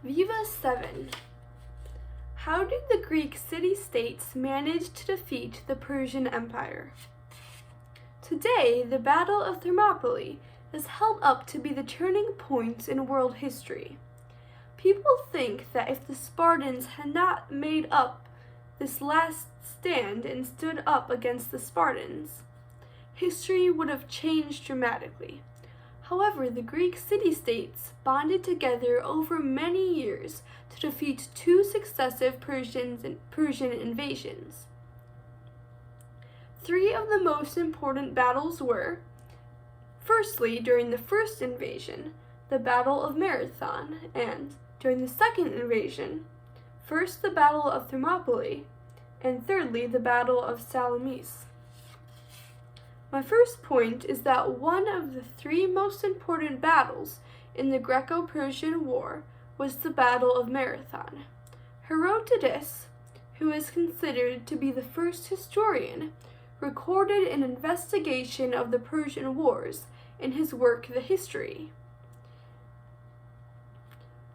Viva 7. How did the Greek city-states manage to defeat the Persian Empire? Today, the Battle of Thermopylae is held up to be the turning point in world history. People think that if the Spartans had not made up this last stand and stood up against the Spartans, history would have changed dramatically. However, the Greek city-states bonded together over many years to defeat two successive Persian invasions. Three of the most important battles were, firstly, during the first invasion, the Battle of Marathon, and during the second invasion, first the Battle of Thermopylae, and thirdly, the Battle of Salamis. My first point is that one of the three most important battles in the Greco-Persian War was the Battle of Marathon. Herodotus, who is considered to be the first historian, recorded an investigation of the Persian Wars in his work The History.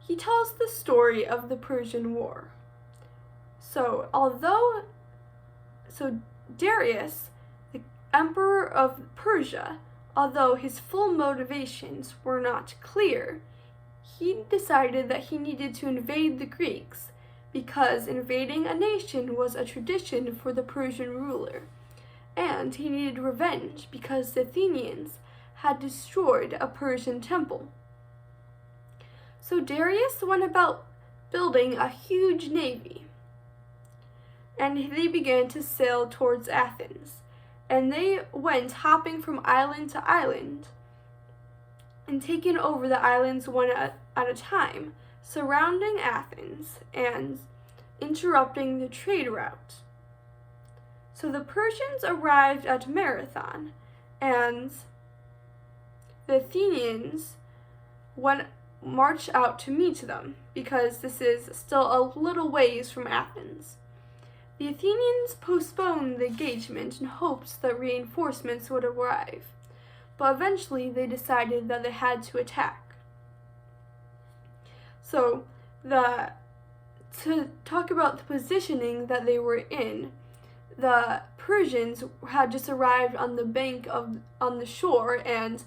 He tells the story of the Persian War. So Darius, the emperor of Persia, although his full motivations were not clear, he decided that he needed to invade the Greeks because invading a nation was a tradition for the Persian ruler, and he needed revenge because the Athenians had destroyed a Persian temple. So Darius went about building a huge navy, and they began to sail towards Athens. And they went hopping from island to island and taking over the islands one at a time, surrounding Athens and interrupting the trade route. So the Persians arrived at Marathon, and the Athenians marched out to meet them because this is still a little ways from Athens. The Athenians postponed the engagement in hopes that reinforcements would arrive, but eventually they decided that they had to attack. So, to talk about the positioning that they were in, the Persians had just arrived on the shore, and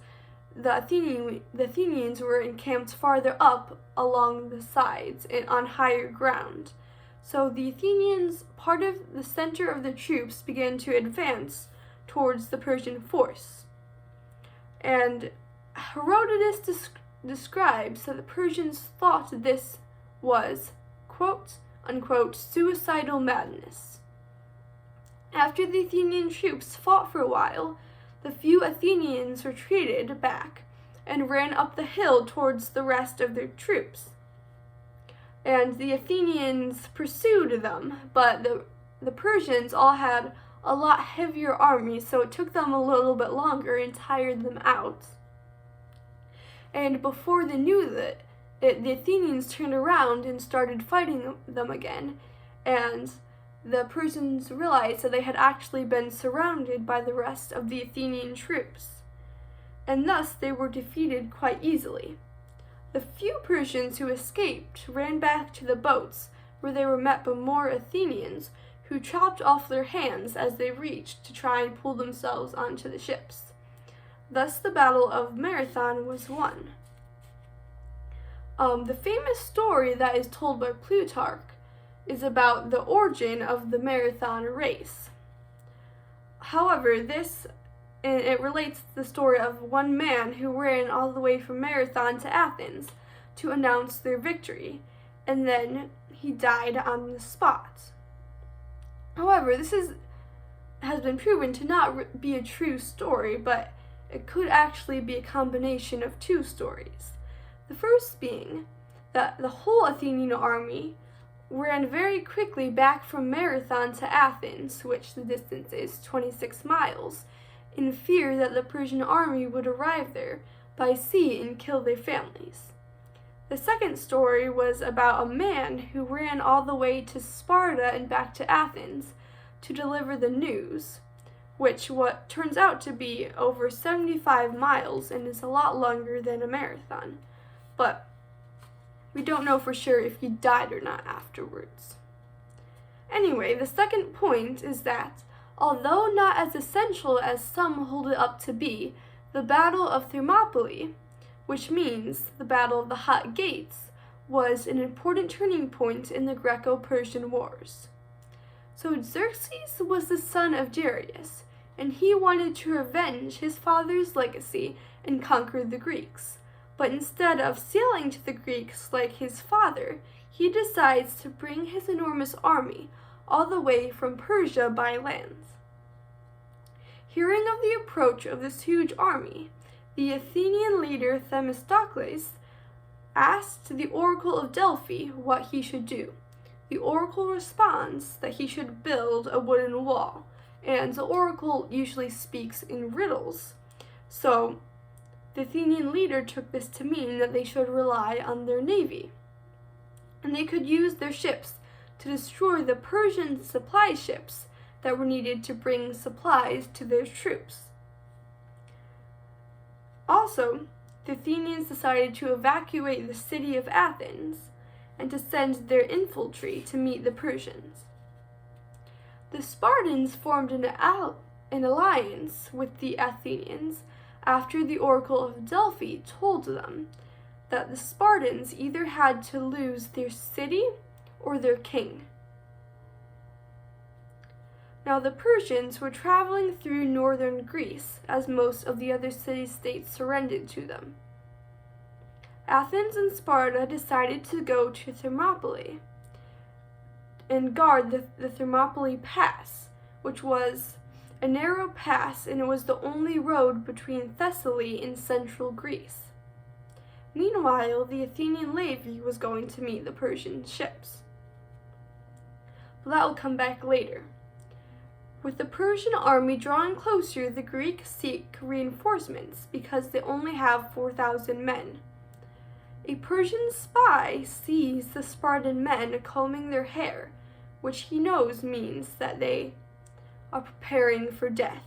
the Athenians were encamped farther up along the sides and on higher ground. So the Athenians, part of the center of the troops, began to advance towards the Persian force. And Herodotus describes that the Persians thought this was, quote, unquote, suicidal madness. After the Athenian troops fought for a while, the few Athenians retreated back and ran up the hill towards the rest of their troops. And the Athenians pursued them, but the Persians all had a lot heavier armies, so it took them a little bit longer and tired them out. And before they knew it, the Athenians turned around and started fighting them again, and the Persians realized that they had actually been surrounded by the rest of the Athenian troops, and thus they were defeated quite easily. The few Persians who escaped ran back to the boats, where they were met by more Athenians, who chopped off their hands as they reached to try and pull themselves onto the ships. Thus the Battle of Marathon was won. The famous story that is told by Plutarch is about the origin of the marathon race. However, it relates to the story of one man who ran all the way from Marathon to Athens to announce their victory, and then he died on the spot. However, this has been proven to not be a true story, but it could actually be a combination of two stories. The first being that the whole Athenian army ran very quickly back from Marathon to Athens, which the distance is 26 miles, in fear that the Persian army would arrive there by sea and kill their families. The second story was about a man who ran all the way to Sparta and back to Athens to deliver the news, which what turns out to be over 75 miles and is a lot longer than a marathon. But We don't know for sure if he died or not afterwards. Anyway, the second point is that, although not as essential as some hold it up to be, the Battle of Thermopylae, which means the Battle of the Hot Gates, was an important turning point in the Greco-Persian Wars. So Xerxes was the son of Darius, and he wanted to revenge his father's legacy and conquer the Greeks. But instead of sailing to the Greeks like his father, he decides to bring his enormous army all the way from Persia by land. Hearing of the approach of this huge army, the Athenian leader Themistocles asked the oracle of Delphi what he should do. The oracle responds that he should build a wooden wall, and the oracle usually speaks in riddles. So the Athenian leader took this to mean that they should rely on their navy, and they could use their ships to destroy the Persian supply ships that were needed to bring supplies to their troops. Also, the Athenians decided to evacuate the city of Athens and to send their infantry to meet the Persians. The Spartans formed an alliance with the Athenians after the oracle of Delphi told them that the Spartans either had to lose their city or their king. Now the Persians were traveling through northern Greece as most of the other city-states surrendered to them. Athens and Sparta decided to go to Thermopylae and guard the Thermopylae Pass, which was a narrow pass, and it was the only road between Thessaly and central Greece. Meanwhile, the Athenian navy was going to meet the Persian ships. But that will come back later. With the Persian army drawing closer, the Greeks seek reinforcements because they only have 4,000 men. A Persian spy sees the Spartan men combing their hair, which he knows means that they are preparing for death.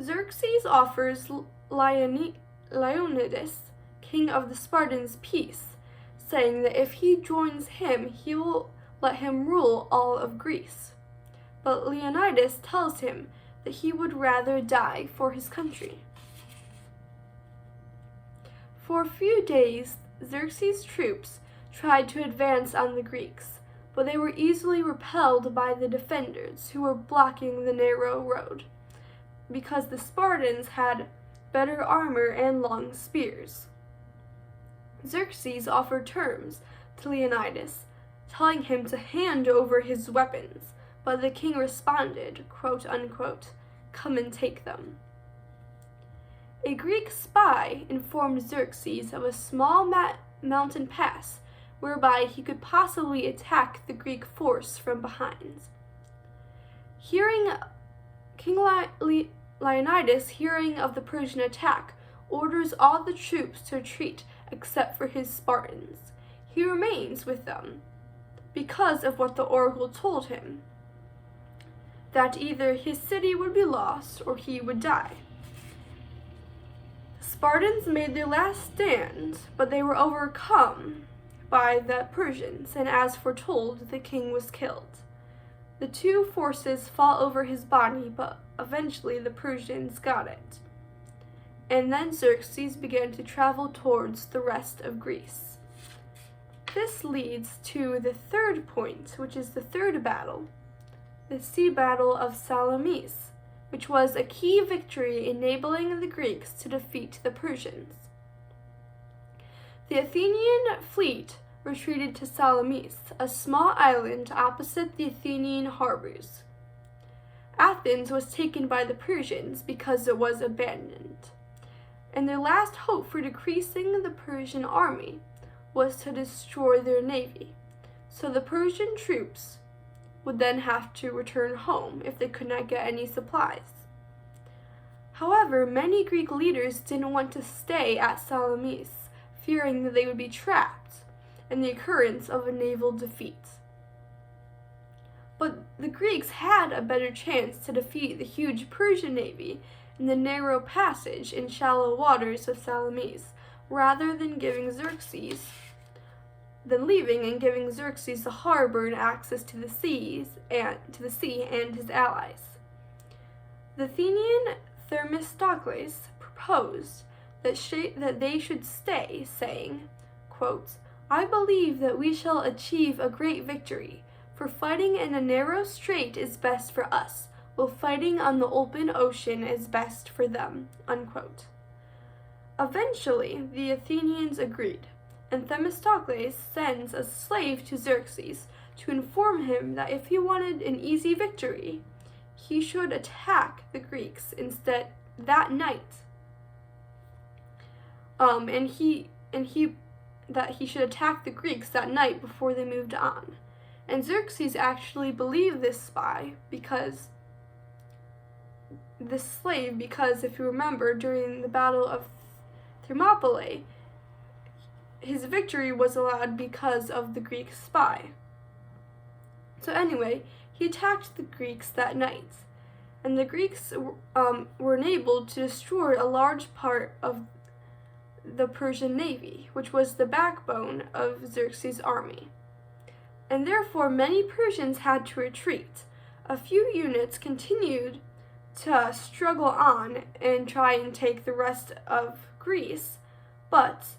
Xerxes offers Leonidas, king of the Spartans, peace, saying that if he joins him, he will let him rule all of Greece. But Leonidas tells him that he would rather die for his country. For a few days, Xerxes' troops tried to advance on the Greeks, but they were easily repelled by the defenders who were blocking the narrow road, because the Spartans had better armor and long spears. Xerxes offered terms to Leonidas, telling him to hand over his weapons, but the king responded, quote unquote, "Come and take them." A Greek spy informed Xerxes of a small mountain pass whereby he could possibly attack the Greek force from behind. King Leonidas, hearing of the Persian attack, orders all the troops to retreat except for his Spartans. He remains with them because of what the oracle told him, that either his city would be lost or he would die. The Spartans made their last stand, but they were overcome by the Persians, and as foretold, the king was killed. The two forces fought over his body, but eventually the Persians got it. And then Xerxes began to travel towards the rest of Greece. This leads to the third point, which is the third battle, the sea battle of Salamis, which was a key victory enabling the Greeks to defeat the Persians. The Athenian fleet retreated to Salamis, a small island opposite the Athenian harbors. Athens was taken by the Persians because it was abandoned, and their last hope for decreasing the Persian army was to destroy their navy, so the Persian troops would then have to return home if they could not get any supplies. However, many Greek leaders didn't want to stay at Salamis, fearing that they would be trapped in the occurrence of a naval defeat. But the Greeks had a better chance to defeat the huge Persian navy in the narrow passage and shallow waters of Salamis, rather than leaving and giving Xerxes the harbor and access to the sea and his allies. The Athenian Themistocles proposed that they should stay, saying, quote, "I believe that we shall achieve a great victory, for fighting in a narrow strait is best for us, while fighting on the open ocean is best for them." Unquote. Eventually, the Athenians agreed, and Themistocles sends a slave to Xerxes to inform him that if he wanted an easy victory, he should attack the Greeks instead that night. That he should attack the Greeks that night before they moved on. And Xerxes actually believed this spy because if you remember, during the Battle of Thermopylae, his victory was allowed because of the Greek spy. So anyway, he attacked the Greeks that night, and the Greeks were enabled to destroy a large part of the Persian navy, which was the backbone of Xerxes' army. And therefore many Persians had to retreat. A few units continued to struggle on and try and take the rest of Greece, but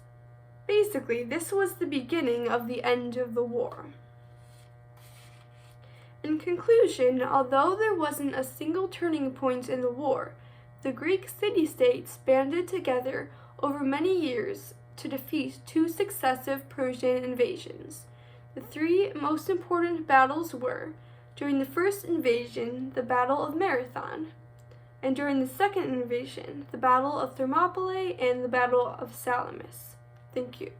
basically this was the beginning of the end of the war. In conclusion, although there wasn't a single turning point in the war, the Greek city-states banded together over many years to defeat two successive Persian invasions. The three most important battles were, during the first invasion, the Battle of Marathon, and during the second invasion, the Battle of Thermopylae and the Battle of Salamis. Thank you.